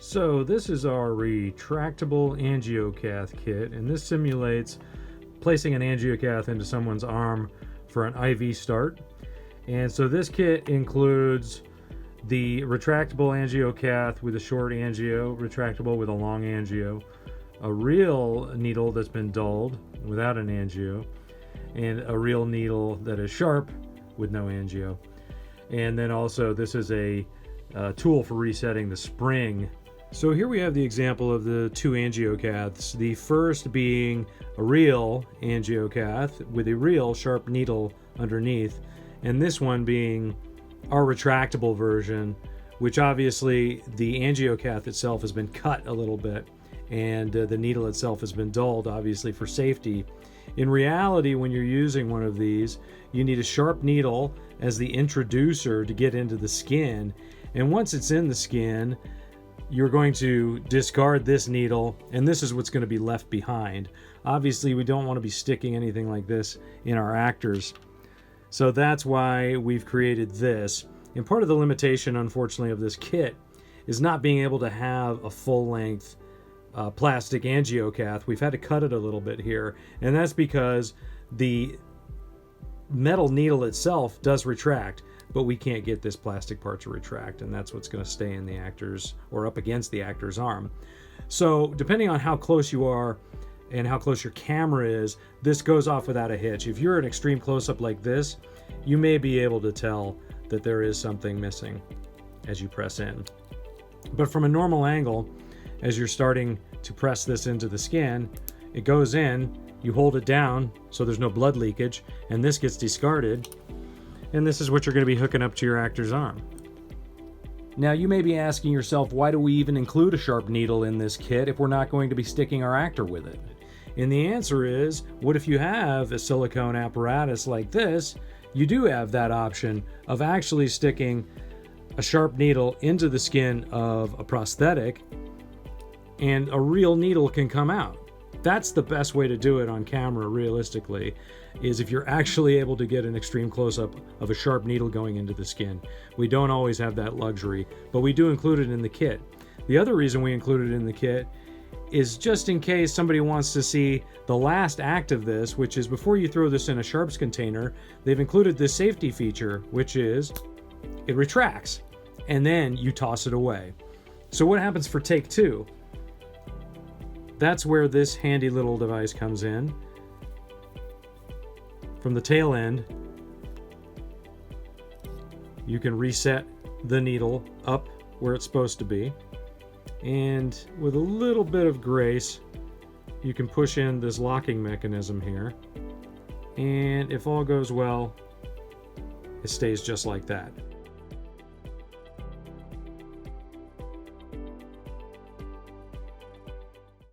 So this is our retractable angiocath kit, and this simulates placing an angiocath into someone's arm for an IV start. And so this kit includes the retractable angiocath with a short angio, retractable with a long angio, a real needle that's been dulled without an angio, and a real needle that is sharp with no angio. And then also this is a tool for resetting the spring. So here we have the example of the two angiocaths, the first being a real angiocath with a real sharp needle underneath, and this one being our retractable version, which obviously the angiocath itself has been cut a little bit and the needle itself has been dulled, obviously for safety. In reality, when you're using one of these, you need a sharp needle as the introducer to get into the skin, and once it's in the skin, you're going to discard this needle, and this is what's going to be left behind. Obviously, we don't want to be sticking anything like this in our actors. So that's why we've created this. And part of the limitation, unfortunately, of this kit is not being able to have a full-length plastic angiocath. We've had to cut it a little bit here, and that's because the metal needle itself does retract, but we can't get this plastic part to retract, and that's what's going to stay in the actor's or up against the actor's arm. So depending on how close you are and how close your camera is, this goes off without a hitch. If you're an extreme close-up like this, you may be able to tell that there is something missing as you press in. But from a normal angle, as you're starting to press this into the skin, it goes in, you hold it down so there's no blood leakage, and this gets discarded, and this is what you're going to be hooking up to your actor's arm. Now you may be asking yourself, why do we even include a sharp needle in this kit if we're not going to be sticking our actor with it? And the answer is, what if you have a silicone apparatus like this? You do have that option of actually sticking a sharp needle into the skin of a prosthetic, and a real needle can come out. That's the best way to do it on camera, realistically, is if you're actually able to get an extreme close-up of a sharp needle going into the skin. We don't always have that luxury, but we do include it in the kit. The other reason we include it in the kit is just in case somebody wants to see the last act of this, which is before you throw this in a sharps container, they've included this safety feature, which is it retracts, and then you toss it away. So what happens for take two? That's where this handy little device comes in. From the tail end, you can reset the needle up where it's supposed to be. And with a little bit of grace, you can push in this locking mechanism here. And if all goes well, it stays just like that.